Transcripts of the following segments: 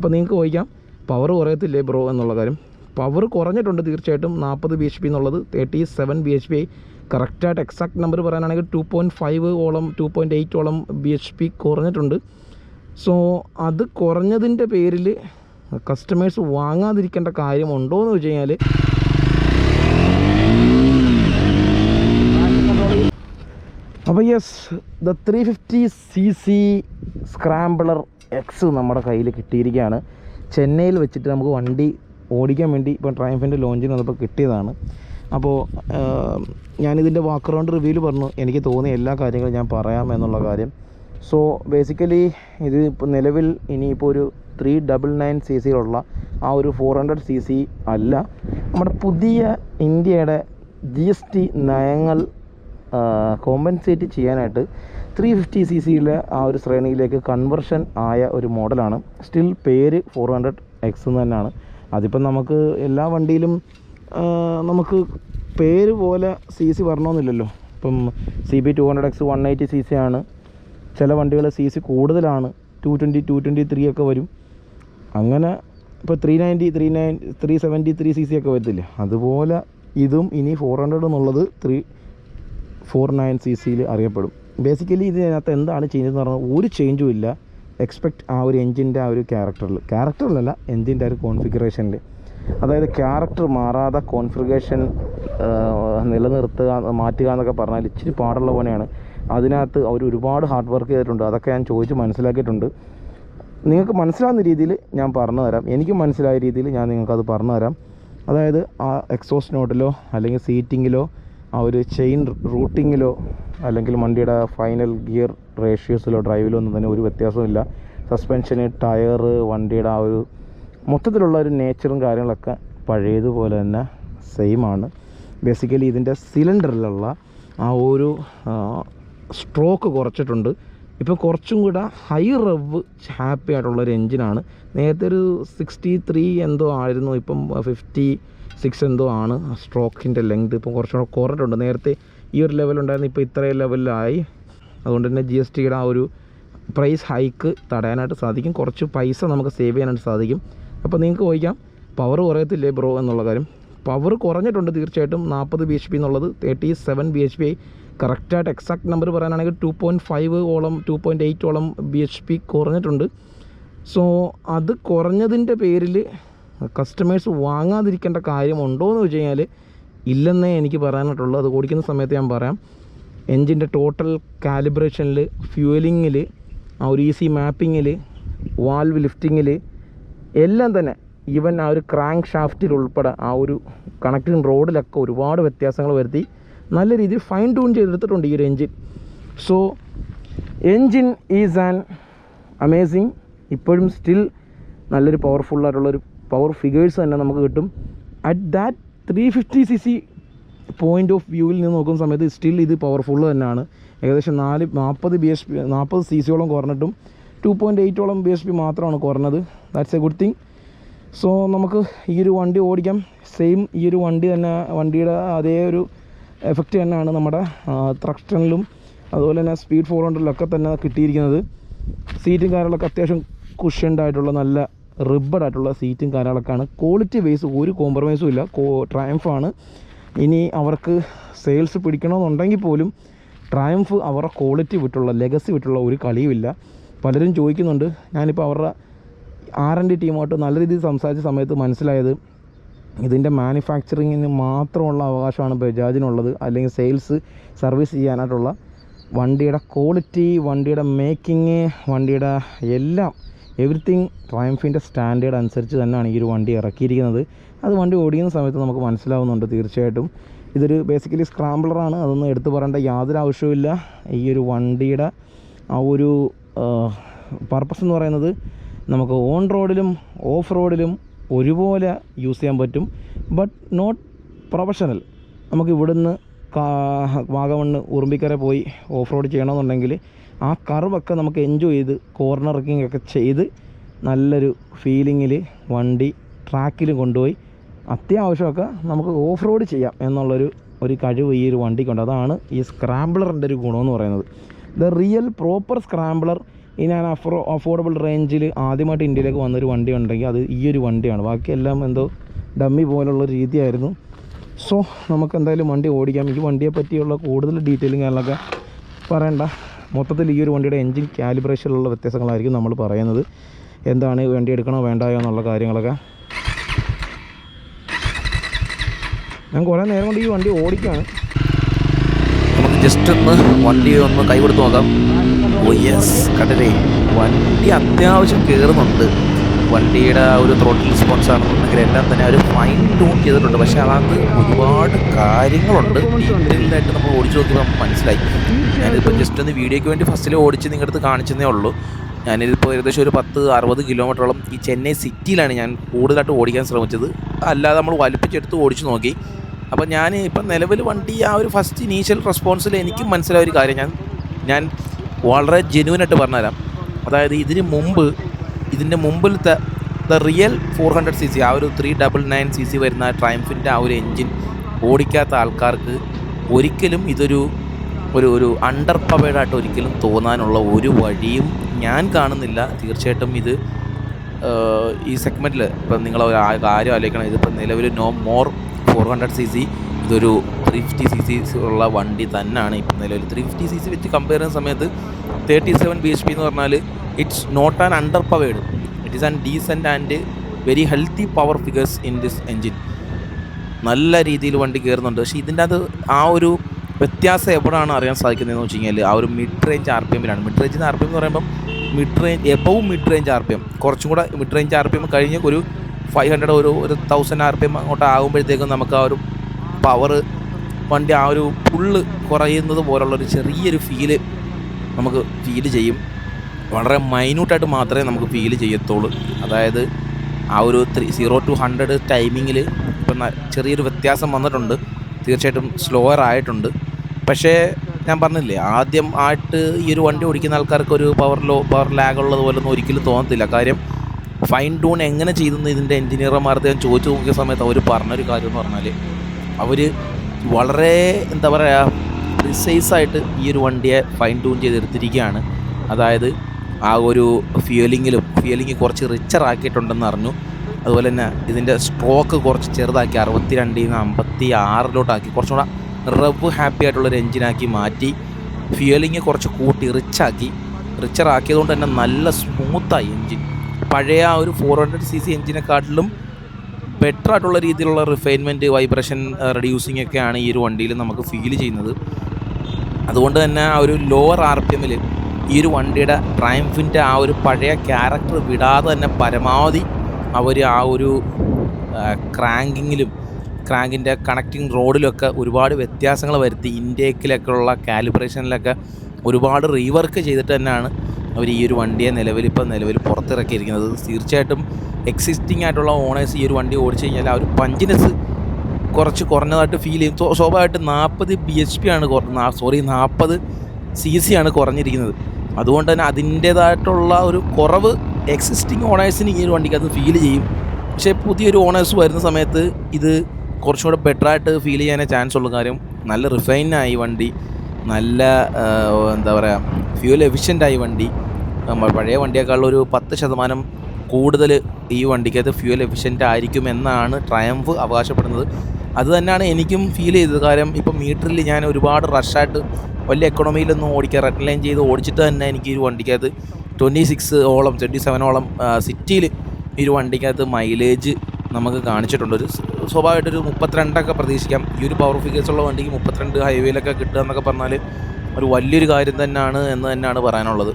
അപ്പോൾ നിങ്ങൾക്ക് ചോദിക്കാം പവർ കുറയത്തില്ലേ ബ്രോ എന്നുള്ള കാര്യം. പവർ കുറഞ്ഞിട്ടുണ്ട് തീർച്ചയായിട്ടും. 40 bhp എന്നുള്ളത് 37 bhp ആയി. കറക്റ്റായിട്ട് എക്സാക്ട് നമ്പർ പറയാനാണെങ്കിൽ 2.5 ഓളം 2.8 ഓളം bhp കുറഞ്ഞിട്ടുണ്ട്. സോ അത് കുറഞ്ഞതിൻ്റെ പേരിൽ കസ്റ്റമേഴ്സ് വാങ്ങാതിരിക്കേണ്ട കാര്യമുണ്ടോ എന്ന് വെച്ച് കഴിഞ്ഞാൽ അപ്പോൾ yes, the 350cc scrambler X നമ്മുടെ കയ്യിൽ കിട്ടിയിരിക്കുകയാണ്. ചെന്നൈയിൽ വെച്ചിട്ട് നമുക്ക് വണ്ടി ഓടിക്കാൻ വേണ്ടി ഇപ്പോൾ ട്രയംഫിൻ്റെ ലോഞ്ചിന് വന്നപ്പോൾ കിട്ടിയതാണ്. അപ്പോൾ ഞാനിതിൻ്റെ വാക്കറൗണ്ട് റിവ്യൂവിൽ പറഞ്ഞു എനിക്ക് തോന്നിയ എല്ലാ കാര്യങ്ങളും ഞാൻ പറയാം എന്നുള്ള കാര്യം. സോ ബേസിക്കലി ഇത് ഇപ്പോൾ നിലവിൽ ഇനിയിപ്പോൾ ഒരു 399cc ആ ഒരു 400cc അല്ല. നമ്മുടെ പുതിയ ഇന്ത്യയുടെ GST നയങ്ങൾ കോമ്പൻസേറ്റ് ചെയ്യാനായിട്ട് 350cc ആ ഒരു ശ്രേണിയിലേക്ക് കൺവെർഷൻ ആയ ഒരു മോഡലാണ്. സ്റ്റിൽ പേര് 400X എന്ന് തന്നെയാണ്. അതിപ്പം നമുക്ക് എല്ലാ വണ്ടിയിലും നമുക്ക് പേര് പോലെ CC വരണമെന്നില്ലല്ലോ. ഇപ്പം CB 200X 180cc ആണ്. ചില വണ്ടികൾ CC കൂടുതലാണ്, 220 223 ഒക്കെ വരും. അങ്ങനെ ഇപ്പോൾ 390 373cc ഒക്കെ വരത്തില്ലേ, അതുപോലെ ഇതും ഇനി 400 എന്നുള്ളത് 349cc അറിയപ്പെടും. ബേസിക്കലി ഇതിനകത്ത് എന്താണ് ചെയ്യുന്നതെന്ന് പറഞ്ഞാൽ ഒരു ചേഞ്ചും ഇല്ല. എക്സ്പെക്റ്റ് ആ ഒരു എൻജിൻ്റെ ആ ഒരു ക്യാരക്ടറിലല്ല എൻജിൻ്റെ ആ ഒരു കോൺഫിഗറേഷനിൽ. അതായത് ക്യാരക്ടർ മാറാതെ കോൺഫിഗറേഷൻ മാറ്റുക എന്നൊക്കെ പറഞ്ഞാൽ ഇച്ചിരി പാടുള്ള പണിയാണ്. അതിനകത്ത് അവർ ഒരുപാട് ഹാർഡ് വർക്ക് ചെയ്തിട്ടുണ്ട്. അതൊക്കെ ഞാൻ ചോദിച്ച് മനസ്സിലാക്കിയിട്ടുണ്ട്. നിങ്ങൾക്ക് മനസ്സിലാവുന്ന രീതിയിൽ ഞാൻ പറഞ്ഞു തരാം. എനിക്ക് മനസ്സിലായ രീതിയിൽ ഞാൻ നിങ്ങൾക്കത് പറഞ്ഞു തരാം. അതായത് ആ എക്സോസ്റ്റ് നോട്ടിലോ അല്ലെങ്കിൽ സീറ്റിങ്ങിലോ ആ ഒരു ചെയിൻ റൂട്ടിങ്ങിലോ അല്ലെങ്കിൽ വണ്ടിയുടെ ഫൈനൽ ഗിയർ റേഷ്യോസിലോ ഡ്രൈവിലോ ഒന്നും തന്നെ ഒരു വ്യത്യാസമില്ല. സസ്പെൻഷന്, ടയർ, വണ്ടിയുടെ ആ ഒരു മൊത്തത്തിലുള്ള ഒരു നേച്ചറും കാര്യങ്ങളൊക്കെ പഴയതുപോലെ തന്നെ സെയിമാണ്. ബേസിക്കലി ഇതിൻ്റെ സിലിണ്ടറിലുള്ള ആ ഒരു സ്ട്രോക്ക് കുറച്ചിട്ടുണ്ട്. ഇപ്പോൾ കുറച്ചും കൂടെ ഹൈ റവ് ഹാപ്പി ആയിട്ടുള്ളൊരു എൻജിനാണ്. നേരത്തെ ഒരു 63 എന്തോ ആയിരുന്നു, ഇപ്പം 56 എന്തോ ആണ് സ്ട്രോക്കിൻ്റെ ലെങ്ത്. ഇപ്പം കുറച്ചും കൂടെ കുറഞ്ഞിട്ടുണ്ട്. നേരത്തെ ഈ ഒരു ലെവലുണ്ടായിരുന്നു, ഇപ്പോൾ ഇത്രയും ലെവലിലായി. അതുകൊണ്ട് തന്നെ GSTയുടെ ആ ഒരു പ്രൈസ് ഹൈക്ക് തടയാനായിട്ട് സാധിക്കും. കുറച്ച് പൈസ നമുക്ക് സേവ് ചെയ്യാനായിട്ട് സാധിക്കും. അപ്പോൾ നിങ്ങൾക്ക് ചോദിക്കാം പവർ കുറയത്തില്ലേ ബ്രോ എന്നുള്ള കാര്യം. പവർ കുറഞ്ഞിട്ടുണ്ട് തീർച്ചയായിട്ടും. 40 bhp എന്നുള്ളത് 37 bhp ആയി. കറക്റ്റായിട്ട് എക്സാക്ട് നമ്പർ പറയാനാണെങ്കിൽ 2.5 ഓളം 2.8 ഓളം bhp കുറഞ്ഞിട്ടുണ്ട്. സോ അത് കുറഞ്ഞതിൻ്റെ പേരിൽ കസ്റ്റമേഴ്സ് വാങ്ങാതിരിക്കേണ്ട കാര്യമുണ്ടോ എന്ന് വെച്ച് കഴിഞ്ഞാൽ ഇല്ലെന്നേ എനിക്ക് പറയാനായിട്ടുള്ളൂ. അത് ഓടിക്കുന്ന സമയത്ത് ഞാൻ പറയാം. എൻജിൻ്റെ ടോട്ടൽ കാലിബ്രേഷനിൽ, ഫ്യൂവലിങ്ങിൽ, ആ ഒരു ഈസി മാപ്പിങ്ങിൽ, വാൽവ് ലിഫ്റ്റിങ്ങിൽ എല്ലാം തന്നെ, ഈവൻ ആ ഒരു ക്രാങ്ക് ഷാഫ്റ്റിൽ ഉൾപ്പെടെ ആ ഒരു കണക്റ്റിംഗ് റോഡിലൊക്കെ ഒരുപാട് വ്യത്യാസങ്ങൾ വരുത്തി നല്ല രീതിയിൽ ഫൈൻ ട്യൂൺ ചെയ്തെടുത്തിട്ടുണ്ട് ഈ ഒരു engine. So engine is an amazing. ഇപ്പോഴും സ്റ്റിൽ നല്ലൊരു പവർഫുള്ളായിട്ടുള്ളൊരു പവർ ഫിഗേഴ്സ് തന്നെ നമുക്ക് കിട്ടും. At that 350cc point of വ്യൂവിൽ നിന്ന് നോക്കുന്ന സമയത്ത് സ്റ്റിൽ ഇത് പവർഫുള്ള് തന്നെയാണ്. ഏകദേശം 40 cc കുറഞ്ഞിട്ടും 2.8 ഓളം bhp മാത്രമാണ് കുറഞ്ഞത്. That's A good thing. So നമുക്ക് ഈ ഒരു വണ്ടി ഓടിക്കാം. സെയിം ഈ ഒരു വണ്ടി തന്നെ, വണ്ടിയുടെ അതേ ഒരു എഫക്റ്റ് തന്നെയാണ് നമ്മുടെ ത്രസ്റ്റണിലും അതുപോലെ തന്നെ സ്പീഡ് 400-ലൊക്കെ തന്നെ കിട്ടിയിരിക്കുന്നത്. സീറ്റും കാര്യങ്ങളൊക്കെ അത്യാവശ്യം കുഷ്യൻഡായിട്ടുള്ള നല്ല റിബഡ് ആയിട്ടുള്ള സീറ്റും കാര്യങ്ങളൊക്കെയാണ്. ക്വാളിറ്റി വൈസ് ഒരു കോംപ്രമൈസും ഇല്ല. ട്രയംഫാണ്. ഇനി അവർക്ക് സെയിൽസ് പിടിക്കണമെന്നുണ്ടെങ്കിൽ പോലും ട്രയംഫ് അവരുടെ ക്വാളിറ്റി വിട്ടുള്ള, ലെഗസി വിട്ടുള്ള ഒരു കളിയുമില്ല. പലരും ചോദിക്കുന്നുണ്ട്. ഞാനിപ്പോൾ അവരുടെ R&D ടീമായിട്ട് നല്ല രീതിയിൽ സംസാരിച്ച സമയത്ത് മനസ്സിലായത് ഇതിൻ്റെ മാനുഫാക്ചറിങ്ങിന് മാത്രമുള്ള അവകാശമാണ് ബജാജിനുള്ളത്. അല്ലെങ്കിൽ സെയിൽസ് സർവീസ് ചെയ്യാനായിട്ടുള്ള വണ്ടിയുടെ ക്വാളിറ്റി, വണ്ടിയുടെ മേക്കിങ്, വണ്ടിയുടെ എല്ലാം എവറിത്തിങ് ട്രയംഫിൻ്റെ സ്റ്റാൻഡേർഡ് അനുസരിച്ച് തന്നെയാണ് ഈ ഒരു വണ്ടി ഇറക്കിയിരിക്കുന്നത്. അത് വണ്ടി ഓടിക്കുന്ന സമയത്ത് നമുക്ക് മനസ്സിലാവുന്നുണ്ട് തീർച്ചയായിട്ടും. ഇതൊരു ബേസിക്കലി സ്ക്രാംബ്ലറാണ്. അതൊന്നും എടുത്തു പറയേണ്ട യാതൊരു ആവശ്യവുമില്ല. ഈ ഒരു വണ്ടിയുടെ ആ ഒരു പർപ്പസ് എന്ന് പറയുന്നത് നമുക്ക് ഓൺ റോഡിലും ഓഫ് റോഡിലും ഒരുപോലെ യൂസ് ചെയ്യാൻ പറ്റും. But not professional. നമുക്ക് ഇവിടുന്ന് വാഗമണ്ണ് ഉറുമ്പിക്കര പോയി ഓഫ് റോഡ് ചെയ്യണമെന്നുണ്ടെങ്കിൽ ആ കർവൊക്കെ നമുക്ക് എൻജോയ് ചെയ്ത് കോർണറിങ് ഒക്കെ ചെയ്ത് നല്ലൊരു ഫീലിങ്ങിൽ വണ്ടി ട്രാക്കിൽ കൊണ്ടുപോയി അത്യാവശ്യമൊക്കെ നമുക്ക് ഓഫ് റോഡ് ചെയ്യാം എന്നുള്ളൊരു കഴിവ് ഈ ഒരു വണ്ടിക്കുണ്ട്. അതാണ് ഈ സ്ക്രാംബ്ലറിൻ്റെ ഒരു ഗുണമെന്ന് പറയുന്നത്. ദ റിയൽ പ്രോപ്പർ സ്ക്രാംബ്ലർ ഈ ഞാൻ അഫോർഡബിൾ റേഞ്ചിൽ ആദ്യമായിട്ട് ഇന്ത്യയിലേക്ക് വന്നൊരു വണ്ടി ഉണ്ടെങ്കിൽ അത് ഈ ഒരു വണ്ടിയാണ്. ബാക്കിയെല്ലാം എന്തോ ഡമ്മി പോലുള്ള രീതിയായിരുന്നു. സോ നമുക്ക് എന്തായാലും വണ്ടി ഓടിക്കാം. ഈ വണ്ടിയെ പറ്റിയുള്ള കൂടുതൽ ഡീറ്റെയിലിംഗ് കാര്യങ്ങളൊക്കെ പറയണ്ട. മൊത്തത്തിൽ ഈ ഒരു വണ്ടിയുടെ എൻജിൻ കാലിബ്രേഷനിലുള്ള വ്യത്യാസങ്ങളായിരിക്കും നമ്മൾ പറയുന്നത്. എന്താണ് വണ്ടി എടുക്കണോ വേണ്ടായോ എന്നുള്ള കാര്യങ്ങളൊക്കെ. ഞാൻ കുറേ നേരം കൊണ്ട് ഈ വണ്ടി ഓടിക്കുകയാണ്. നമുക്ക് ജസ്റ്റ് ഒന്ന് വണ്ടി ഒന്ന് കൈ കൊടുത്ത് നോക്കാം. ഓ യെസ്, കണ്ടില്ലേ വണ്ടി അത്യാവശ്യം കയറുന്നുണ്ട്. വണ്ടിയുടെ ഒരു ത്രോട്ടിൽ റെസ്പോൺസ് ആണെന്നുണ്ടെങ്കിൽ എല്ലാം തന്നെ ഒരു ഫൈൻ ട്യൂൺ ചെയ്തിട്ടുണ്ട്. പക്ഷേ അതിനകത്ത് ഒരുപാട് കാര്യങ്ങളുണ്ട്. ഡീറ്റെയിൽഡായിട്ട് നമ്മൾ ഓടിച്ച് നോക്കിയപ്പോൾ നമുക്ക് മനസ്സിലായി. ഞാനിപ്പോൾ ജസ്റ്റ് ഒന്ന് വീഡിയോയ്ക്ക് വേണ്ടി ഫസ്റ്റിൽ ഓടിച്ച് നിങ്ങളുടെ അടുത്ത് കാണിച്ചതേ ഉള്ളൂ. ഞാനിതിപ്പോൾ ഏകദേശം ഒരു 10-60 കിലോമീറ്ററോളം ഈ ചെന്നൈ സിറ്റിയിലാണ് ഞാൻ കൂടുതലായിട്ട് ഓടിക്കാൻ ശ്രമിച്ചത്. അല്ലാതെ നമ്മൾ വലിപ്പിച്ചെടുത്ത് ഓടിച്ച് നോക്കി. അപ്പോൾ ഞാൻ ഇപ്പം നിലവിൽ വണ്ടി ആ ഒരു ഫസ്റ്റ് ഇനീഷ്യൽ റെസ്പോൺസിൽ എനിക്കും മനസ്സിലായ ഒരു കാര്യം ഞാൻ വളരെ ജെന്യുവനായിട്ട് പറഞ്ഞുതരാം. അതായത് ഇതിൻ്റെ മുമ്പിലത്തെ ദ റിയൽ 400cc ആ ഒരു 399cc വരുന്ന ട്രയംഫിൻ്റെ ആ ഒരു എൻജിൻ ഓടിക്കാത്ത ആൾക്കാർക്ക് ഒരിക്കലും ഇതൊരു ഒരു അണ്ടർ പവേഡായിട്ട് ഒരിക്കലും തോന്നാനുള്ള ഒരു വഴിയും ഞാൻ കാണുന്നില്ല. തീർച്ചയായിട്ടും ഇത് ഈ സെഗ്മെൻറ്റിൽ ഇപ്പം നിങ്ങൾ കാര്യം ആലോചിക്കണം. ഇതിപ്പോൾ നിലവിൽ നോ മോർ 400cc ഇതൊരു 350cc ഉള്ള വണ്ടി തന്നെയാണ്. ഇപ്പം നിലവിൽ 350cc വെച്ച് കമ്പയർ ചെയ്യുന്ന സമയത്ത് 37 bhp എന്ന് പറഞ്ഞാൽ it's not an underpowered, it is an decent and very healthy power figures in this engine. നല്ല രീതിയിൽ വണ്ടി കയറുന്നുണ്ട്. പക്ഷേ ഇതിൻ്റെ അത് ആ ഒരു വ്യത്യാസം എവിടെയാണ് അറിയാൻ സാധിക്കുന്നതെന്ന് വെച്ച് കഴിഞ്ഞാൽ ആ ഒരു മിഡ് റേഞ്ച് RPMലാണ്. മിഡ് റേഞ്ചിന് RPM എന്ന് പറയുമ്പം മിഡ് റേഞ്ച് RPM കുറച്ചും കൂടെ മിഡ് റേഞ്ച് RPM കഴിഞ്ഞ് ഒരു 500 ഒരു 1000 RPM അങ്ങോട്ട് ആകുമ്പോഴത്തേക്കും നമുക്ക് ആ ഒരു പവർ വണ്ടി ആ ഒരു ഫുള്ള് കുറയുന്നത് പോലുള്ളൊരു ചെറിയൊരു ഫീല് നമുക്ക് ഫീൽ ചെയ്യും. വളരെ മൈന്യൂട്ടായിട്ട് മാത്രമേ നമുക്ക് ഫീൽ ചെയ്യത്തുള്ളൂ. അതായത് ആ ഒരു 0 to 100 ടൈമിങ്ങിൽ ഇപ്പം ചെറിയൊരു വ്യത്യാസം വന്നിട്ടുണ്ട്. തീർച്ചയായിട്ടും സ്ലോവർ ആയിട്ടുണ്ട്. പക്ഷേ ഞാൻ പറഞ്ഞില്ലേ, ആദ്യം ആയിട്ട് ഈ ഒരു വണ്ടി ഓടിക്കുന്ന ആൾക്കാർക്ക് ഒരു പവർ ലാഗ് ഉള്ളതുപോലൊന്നും ഒരിക്കലും തോന്നത്തില്ല. കാര്യം ഫൈൻ ട്യൂൺ എങ്ങനെ ചെയ്തെന്ന് ഇതിൻ്റെ എൻജിനീയർമാർക്ക് ഞാൻ ചോദിച്ചു നോക്കിയ സമയത്ത് അവർ പറഞ്ഞൊരു കാര്യം എന്ന് പറഞ്ഞാൽ അവർ വളരെ എന്താ പറയുക പ്രിസൈസായിട്ട് ഈ ഒരു വണ്ടിയെ ഫൈൻ ട്യൂൺ ചെയ്തെടുത്തിരിക്കുകയാണ്. അതായത് ആ ഒരു ഫ്യൂലിംഗ് കുറച്ച് റിച്ചറാക്കിയിട്ടുണ്ടെന്ന് അറിഞ്ഞു. അതുപോലെ തന്നെ ഇതിൻ്റെ സ്ട്രോക്ക് കുറച്ച് ചെറുതാക്കി 62 56 കുറച്ചും കൂടെ റവ് ഹാപ്പി ആയിട്ടുള്ളൊരു എൻജിനാക്കി മാറ്റി. ഫ്യൂലിംഗ് കുറച്ച് കൂട്ടി റിച്ചറാക്കിയതുകൊണ്ട് തന്നെ നല്ല സ്മൂത്തായി എൻജിൻ. പഴയ ആ ഒരു 400cc എൻജിനെക്കാട്ടിലും ബെറ്റർ ആയിട്ടുള്ള രീതിയിലുള്ള റിഫൈൻമെൻറ്റ്, വൈബ്രേഷൻ റെഡ്യൂസിങ് ഒക്കെയാണ് ഈ ഒരു വണ്ടിയിൽ നമുക്ക് ഫീൽ ചെയ്യുന്നത്. അതുകൊണ്ട് തന്നെ ആ ഒരു ലോവർ RPMൽ ഈ ഒരു വണ്ടിയുടെ ട്രയംഫിൻ്റെ ആ ഒരു പഴയ ക്യാരക്ടർ വിടാതെ തന്നെ പരമാവധി അവർ ആ ഒരു ക്രാങ്കിൻ്റെ കണക്റ്റിംഗ് റോഡിലൊക്കെ ഒരുപാട് വ്യത്യാസങ്ങൾ വരുത്തി. ഇൻടേക്കിലൊക്കെ ഉള്ള കാലിബ്രേഷനിലൊക്കെ ഒരുപാട് റീവർക്ക് ചെയ്തിട്ട് തന്നെയാണ് അവർ ഈ ഒരു വണ്ടിയെ നിലവിൽ പുറത്തിറക്കിയിരിക്കുന്നത്. തീർച്ചയായിട്ടും എക്സിസ്റ്റിംഗ് ആയിട്ടുള്ള ഓണേഴ്സ് ഈ ഒരു വണ്ടി ഓടിച്ചു കഴിഞ്ഞാൽ ആ ഒരു പഞ്ചിനെസ് കുറച്ച് കുറഞ്ഞതായിട്ട് ഫീൽ ചെയ്യും. സ്വാഭാവികമായിട്ട് 40 bhp ആണ് 40 cc ആണ് കുറഞ്ഞിരിക്കുന്നത്. അതുകൊണ്ട് തന്നെ അതിൻ്റേതായിട്ടുള്ള ഒരു കുറവ് എക്സിസ്റ്റിംഗ് ഓണേഴ്സിന് ഈ ഒരു വണ്ടിക്ക് അത് ഫീൽ ചെയ്യും. പക്ഷേ പുതിയൊരു ഓണേഴ്സ് വരുന്ന സമയത്ത് ഇത് കുറച്ചും കൂടെ ബെറ്ററായിട്ട് ഫീൽ ചെയ്യാനേ ചാൻസ് ഉള്ളൂ. കാര്യം നല്ല റിഫൈനായി വണ്ടി, നല്ല എന്താ പറയുക ഫ്യൂൽ എഫിഷ്യൻ്റായി വണ്ടി. പഴയ വണ്ടിയേക്കാളൊരു 10% കൂടുതൽ ഈ വണ്ടിക്കകത്ത് ഫ്യൂൽ എഫിഷ്യൻ്റ് ആയിരിക്കുമെന്നാണ് ട്രയംഫ് അവകാശപ്പെടുന്നത്. അത് തന്നെയാണ് എനിക്കും ഫീൽ ചെയ്തത്. കാര്യം ഇപ്പം മീറ്ററിൽ ഞാൻ ഒരുപാട് റഷായിട്ട് വലിയ എക്കണോമിയിലൊന്നും റെഡ് ലൈൻ ചെയ്ത് ഓടിച്ചിട്ട് തന്നെ എനിക്ക് ഈ ഒരു വണ്ടിക്കകത്ത് 27 സിറ്റിയിൽ ഈ ഒരു വണ്ടിക്കകത്ത് മൈലേജ് നമുക്ക് കാണിച്ചിട്ടുണ്ട്. ഒരു സ്വാഭാവികമായിട്ടൊരു 32 പ്രതീക്ഷിക്കാം. ഈ ഒരു പവർ ഫിഗേഴ്സുള്ള വണ്ടിക്ക് 32 ഹൈവേയിലൊക്കെ കിട്ടുക എന്നൊക്കെ പറഞ്ഞാൽ ഒരു വലിയൊരു കാര്യം തന്നെയാണ് എന്ന് തന്നെയാണ് പറയാനുള്ളത്.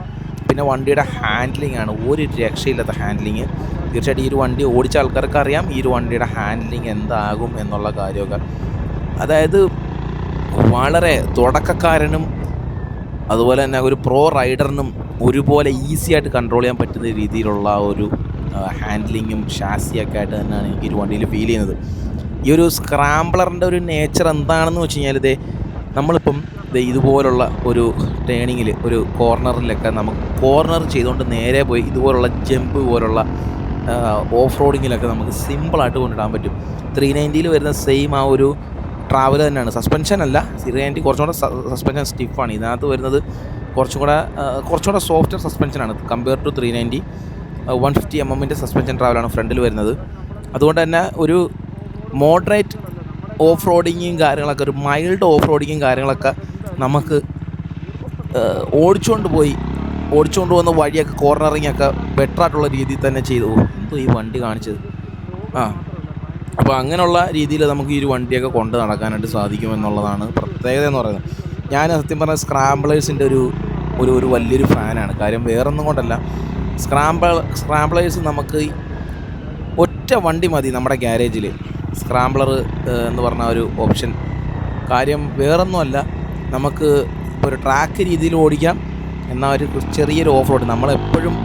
പിന്നെ വണ്ടിയുടെ ഹാൻഡ്ലിംഗ് ആണ്, ഒരു രക്ഷയില്ലാത്ത ഹാൻഡ്ലിങ്. തീർച്ചയായിട്ടും ഈ ഒരു വണ്ടി ഓടിച്ച ആൾക്കാർക്ക് അറിയാം ഈ ഒരു വണ്ടിയുടെ ഹാൻഡ്ലിങ് എന്താകും എന്നുള്ള കാര്യമൊക്കെ. അതായത് വളരെ തുടക്കക്കാരനും അതുപോലെ തന്നെ ഒരു പ്രോ റൈഡറിനും ഒരുപോലെ ഈസി ആയിട്ട് കൺട്രോൾ ചെയ്യാൻ പറ്റുന്ന രീതിയിലുള്ള ഒരു ഹാൻഡ്ലിങ്ങും ഷാസിയൊക്കെ ആയിട്ട് തന്നെയാണ് എനിക്ക് ഒരു വണ്ടിയിൽ ഫീൽ ചെയ്യുന്നത്. ഈ ഒരു സ്ക്രാംബ്ലറിൻ്റെ ഒരു നേച്ചർ എന്താണെന്ന് വെച്ച് കഴിഞ്ഞാൽ നമ്മളിപ്പം ഇതുപോലുള്ള ഒരു ടേണിങ്ങിൽ ഒരു കോർണറിലൊക്കെ നമുക്ക് കോർണർ ചെയ്തുകൊണ്ട് നേരെ പോയി ഇതുപോലുള്ള ജമ്പ് പോലുള്ള ഓഫ് റോഡിങ്ങിലൊക്കെ നമുക്ക് സിമ്പിളായിട്ട് കൊണ്ടിടാൻ പറ്റും. 390 വരുന്ന സെയിം ആ ഒരു ട്രാവൽ തന്നെയാണ്. സസ്പെൻഷൻ അല്ല, 390 കുറച്ചും കൂടെ സസ്പെൻഷൻ സ്റ്റിഫാണ്. ഇതിനകത്ത് വരുന്നത് കുറച്ചുകൂടെ സോഫ്റ്റ്വെയർ സസ്പെൻഷനാണ് കമ്പയർ ടു 390. 150 mm സസ്പെൻഷൻ ട്രാവലാണ് ഫ്രണ്ടിൽ വരുന്നത്. അതുകൊണ്ട് തന്നെ ഒരു മോഡറേറ്റ് ഓഫ് റോഡിങ്ങും കാര്യങ്ങളൊക്കെ, ഒരു മൈൽഡ് ഓഫ് റോഡിങ്ങും കാര്യങ്ങളൊക്കെ നമുക്ക് ഓടിച്ചുകൊണ്ട് പോകുന്ന വഴിയൊക്കെ കോർണറിങ്ങൊക്കെ ബെറ്ററായിട്ടുള്ള രീതിയിൽ തന്നെ ചെയ്തു. എന്തോ ഈ വണ്ടി കാണിച്ചത് അപ്പോൾ അങ്ങനെയുള്ള രീതിയിൽ നമുക്ക് ഈ ഒരു വണ്ടിയൊക്കെ കൊണ്ട് നടക്കാനായിട്ട് സാധിക്കുമെന്നുള്ളതാണ് പ്രത്യേകത എന്ന് പറയുന്നത്. ഞാൻ സത്യം പറഞ്ഞാൽ സ്ക്രാമ്പിളേഴ്സിൻ്റെ ഒരു വലിയൊരു ഫാനാണ്. കാര്യം വേറൊന്നും കൊണ്ടല്ല, സ്ക്രാമ്പിളേഴ്സ് നമുക്ക് ഒറ്റ വണ്ടി മതി നമ്മുടെ ഗ്യാരേജിൽ, സ്ക്രാമ്പിളർ എന്ന് പറഞ്ഞ ഒരു ഓപ്ഷൻ. കാര്യം വേറൊന്നുമല്ല, നമുക്ക് ഇപ്പോൾ ഒരു ട്രാക്ക് രീതിയിൽ ഓടിക്കാം, എന്നാൽ ഒരു ചെറിയൊരു ഓഫ് റോഡ്, നമ്മളെപ്പോഴും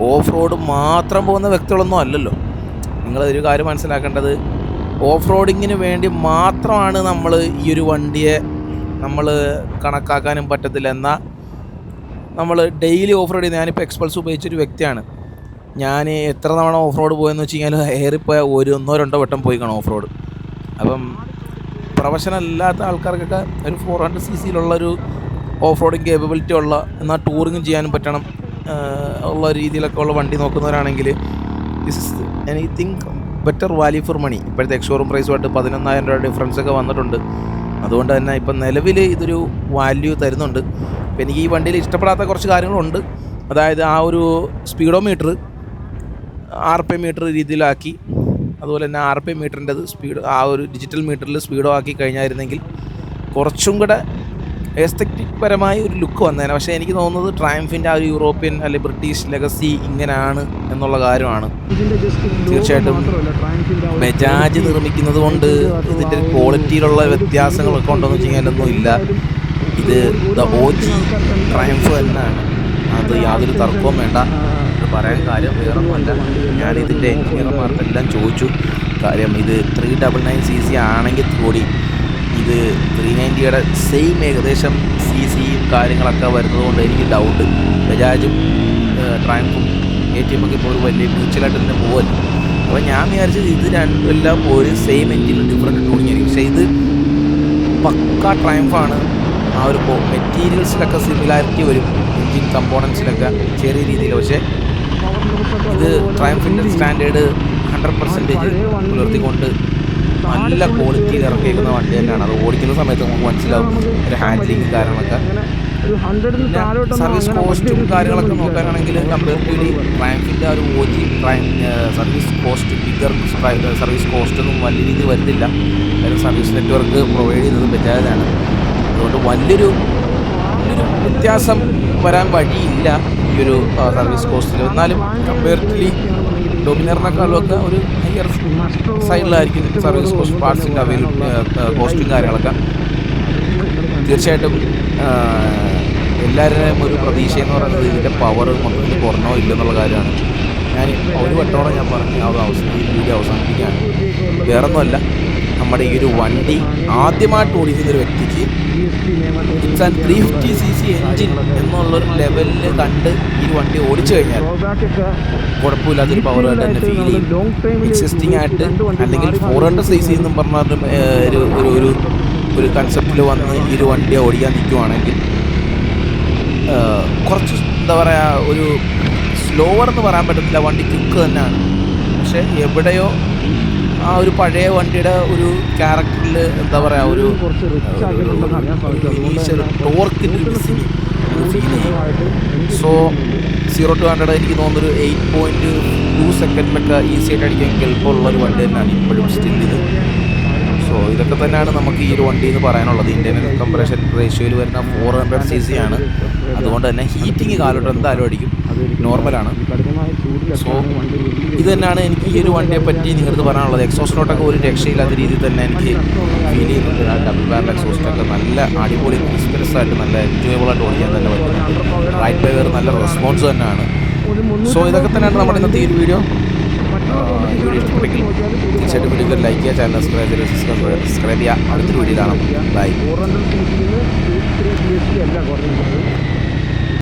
ഓഫ് റോഡ് മാത്രം പോകുന്ന വ്യക്തികളൊന്നും അല്ലല്ലോ. നിങ്ങളൊരു കാര്യം മനസ്സിലാക്കേണ്ടത്, ഓഫ് റോഡിങ്ങിന് വേണ്ടി മാത്രമാണ് നമ്മൾ ഈ ഒരു വണ്ടിയെ നമ്മൾ കണക്കാക്കാനും പറ്റത്തില്ല. എന്നാൽ നമ്മൾ ഡെയിലി ഓഫ് റോഡ് ചെയ്യുന്നത്, ഞാനിപ്പോൾ എക്സ്പൾസ് ഉപയോഗിച്ചൊരു വ്യക്തിയാണ്. ഞാൻ എത്ര തവണ ഓഫ് റോഡ് പോയെന്ന് വെച്ച് കഴിഞ്ഞാൽ ഏറിപ്പോയ 1-2 വട്ടം പോയി കാണും ഓഫ് റോഡ്. അപ്പം പ്രൊഫഷണൽ അല്ലാത്ത ആൾക്കാർക്കൊക്കെ ഒരു 400 cc ഓഫ് റോഡിങ് കേപ്പബിലിറ്റി ഉള്ള, എന്നാൽ ടൂറിങ്ങും ചെയ്യാനും പറ്റണം ഉള്ള രീതിയിലൊക്കെ ഉള്ള വണ്ടി നോക്കുന്നവരാണെങ്കിൽ this is I think better value for money. ഇപ്പോഴത്തെ എക്സ്ഷോറൂം പ്രൈസുമായിട്ട് 11,000 രൂപ ഡിഫറൻസൊക്കെ വന്നിട്ടുണ്ട്. അതുകൊണ്ട് തന്നെ ഇപ്പം നിലവിൽ ഇതൊരു വാല്യൂ തരുന്നുണ്ട്. ഇപ്പം എനിക്ക് ഈ വണ്ടിയിൽ ഇഷ്ടപ്പെടാത്ത കുറച്ച് കാര്യങ്ങളുണ്ട്. അതായത് ആ ഒരു സ്പീഡോമീറ്റർ RPM മീറ്റർ രീതിയിലാക്കി, അതുപോലെ തന്നെ RPM മീറ്ററിൻ്റെത് സ്പീഡ് ആ ഒരു ഡിജിറ്റൽ മീറ്ററിൽ സ്പീഡോ ആക്കി കഴിഞ്ഞായിരുന്നെങ്കിൽ കുറച്ചും കൂടെ എസ്തെറ്റിക് പരമായി ഒരു ലുക്ക് വന്നേനെ. പക്ഷേ എനിക്ക് തോന്നുന്നത് ട്രയംഫിൻ്റെ ആ ഒരു യൂറോപ്യൻ അല്ലെങ്കിൽ ബ്രിട്ടീഷ് ലെഗസി ഇങ്ങനെയാണ് എന്നുള്ള കാര്യമാണ്. തീർച്ചയായിട്ടും ബജാജ് നിർമ്മിക്കുന്നത് കൊണ്ട് ഇതിൻ്റെ ക്വാളിറ്റിയിലുള്ള വ്യത്യാസങ്ങളൊക്കെ ഉണ്ടോയെന്ന് വെച്ച് കഴിഞ്ഞാലൊന്നും ഇല്ല. ഇത് OG ട്രയംഫ് തന്നെയാണ്, അത് യാതൊരു തർക്കവും വേണ്ട. ഇത് പറയാൻ കാര്യം വേറൊന്നുമല്ല, ഞാനിതിൻ്റെ എഞ്ചിനീയർമാർക്കെല്ലാം ചോദിച്ചു. കാര്യം ഇത് 399 cc ആണെങ്കിൽ കൂടി ഇത് 390യുടെ സെയിം ഏകദേശം CCയും കാര്യങ്ങളൊക്കെ വരുന്നതുകൊണ്ട് എനിക്ക് ഡൗട്ട്. ബജാജും ട്രയംഫും KTM ഒക്കെ ഇപ്പോൾ ഒരു വലിയ മ്യൂച്വലായിട്ട് തന്നെ പോകുമല്ലോ. അപ്പോൾ ഞാൻ വിചാരിച്ചത് ഇത് രണ്ടുമെല്ലാം ഒരു സെയിം എഞ്ചിനിൽ ഡിഫറൻറ്റ് ടൂണിങ് ആയിരിക്കും. പക്ഷേ ഇത് പക്ക ട്രയംഫാണ്. ആ ഒരു മെറ്റീരിയൽസിലൊക്കെ സിമിലാരിറ്റി വരും, എൻജിൻ കമ്പോണൻസിലൊക്കെ ചെറിയ രീതിയിൽ. പക്ഷേ ഇത് ട്രയംഫിൻ്റെ സ്റ്റാൻഡേർഡ് 100% പുലർത്തിക്കൊണ്ട് നല്ല ക്വാളിറ്റിയിൽ ഇറക്കിയിരിക്കുന്ന വണ്ടി തന്നെയാണ്. അത് ഓടിക്കുന്ന സമയത്ത് നമുക്ക് മനസ്സിലാവും ഒരു ഹാൻഡ്ലിങ് കാര്യങ്ങളൊക്കെ. സർവീസ് കോസ്റ്റും കാര്യങ്ങളൊക്കെ നോക്കാനാണെങ്കിൽ കമ്പാരിറ്റീവ്ലി ട്രയംഫിൻ്റെ ഒരു OG സർവീസ് കോസ്റ്റ് സർവീസ് കോസ്റ്റൊന്നും വലിയ രീതിയിൽ വരുന്നില്ല. കാര്യം സർവീസ് നെറ്റ്വർക്ക് പ്രൊവൈഡ് ചെയ്യുന്നത് ബജാജാണ്. അതുകൊണ്ട് വലിയൊരു വ്യത്യാസം വരാൻ വഴിയില്ല ഈ ഒരു സർവീസ് കോസ്റ്റിൽ. എന്നാലും കമ്പാരിറ്റീവ്ലി ഡൊമിനറിനേക്കാളൊക്കെ ഒരു ഹയർ സൈഡിലായിരിക്കും സർവീസ് കോസ്റ്റ്, പാർട്സിൻ്റെ കോസ്റ്റും കാര്യങ്ങളൊക്കെ. തീർച്ചയായിട്ടും എല്ലാവരുടെയും ഒരു പ്രതീക്ഷയെന്ന് പറയുന്നത് ഇതിൻ്റെ പവർ മൊത്തത്തിൽ കുറഞ്ഞോ ഇല്ലെന്നുള്ള കാര്യമാണ്. ഞാൻ ഒരു വട്ടോടെ ഞാൻ പറഞ്ഞു ഈ വീഡിയോ അവസാനിപ്പിക്കുകയാണ്. വേറൊന്നുമല്ല, നമ്മുടെ ഈ ഒരു വണ്ടി ആദ്യമായിട്ട് ഓടിക്കുന്നൊരു വ്യക്തിക്ക് ഇറ്റ്സ് ആൻഡ് 350 cc എൻജിൻ എന്നുള്ളൊരു ലെവലിൽ കണ്ട് ഈ വണ്ടി ഓടിച്ചു കഴിഞ്ഞാൽ കുഴപ്പമില്ലാത്തൊരു പവറായിട്ട് തന്നെ ഫീൽ ചെയ്യും. എക്സിസ്റ്റിംഗ് ആയിട്ട് അല്ലെങ്കിൽ 400 cc എന്നും പറഞ്ഞ ഒരു കൺസെപ്റ്റിൽ വന്ന് ഈ ഒരു വണ്ടി ഓടിക്കാൻ നിൽക്കുവാണെങ്കിൽ കുറച്ച് എന്താ പറയുക, ഒരു സ്ലോവർ എന്ന് പറയാൻ പറ്റത്തില്ല, വണ്ടി ക്വിക്ക് തന്നെയാണ്. പക്ഷേ എവിടെയോ ആ ഒരു പഴയ വണ്ടിയുടെ ഒരു ക്യാരക്ടറിൽ എന്താ പറയുക, ഒരു ഇനീഷ്യൽ ടോർക്കിൻ്റെ ഒരു ഫീൽ ചെയ്യും. സോ 0 to 100 എനിക്ക് തോന്നുന്നൊരു 8.2 സെക്കൻഡിലൊക്കെ ഈസി ആയിട്ട് അടിക്കാൻ എളുപ്പമുള്ളൊരു വണ്ടി തന്നെയാണ് ഇപ്പോഴും സ്റ്റിൽ ഇത്. സോ ഇതൊക്കെ തന്നെയാണ് നമുക്ക് ഈ ഒരു വണ്ടി എന്ന് പറയാനുള്ളത്. ഇന്ത്യൻ കംപ്രഷൻ റേഷ്യോയിൽ വരുന്ന 400 cc ആണ്. അതുകൊണ്ട് തന്നെ ഹീറ്റിംഗ് കാലോട്ട് എന്തായാലും അടിക്കും, നോർമലാണ്. സോ ഇത് തന്നെയാണ് എനിക്ക് ഈ ഒരു വണ്ടിയെ പറ്റി നിങ്ങളത് പറയാനുള്ളത്. എക്സോസ്റ്റിനോട്ടൊക്കെ ഒരു രക്ഷയില്ലാത്ത രീതിയിൽ തന്നെ എനിക്ക് ഫീൽ ചെയ്യുന്നുണ്ട്. ആ ഡബിൾ ബാരൽ എക്സോസ്റ്റൊക്കെ നല്ല അടിപൊളി എക്സ്പീരിയൻസ് ആയിട്ട് നല്ല എൻജോയബിളായിട്ട് ഓടിക്കാൻ തന്നെ പറ്റുന്നുണ്ട്. റൈഡ് ബൈവർ നല്ല റെസ്പോൺസ് തന്നെയാണ്. സോ ഇതൊക്കെ തന്നെയാണ് നമ്മുടെ ഇന്നത്തെ ഈ ഒരു വീഡിയോ. വീഡിയോ ഇഷ്ടപ്പെട്ടെങ്കിൽ തീർച്ചയായിട്ടും വീഡിയോ ലൈക്ക് ചെയ്യുക, ചാനൽ സബ്സ്ക്രൈബ് ചെയ്യുക. അടുത്തൊരു വീഡിയോ കാണാം. ബൈ.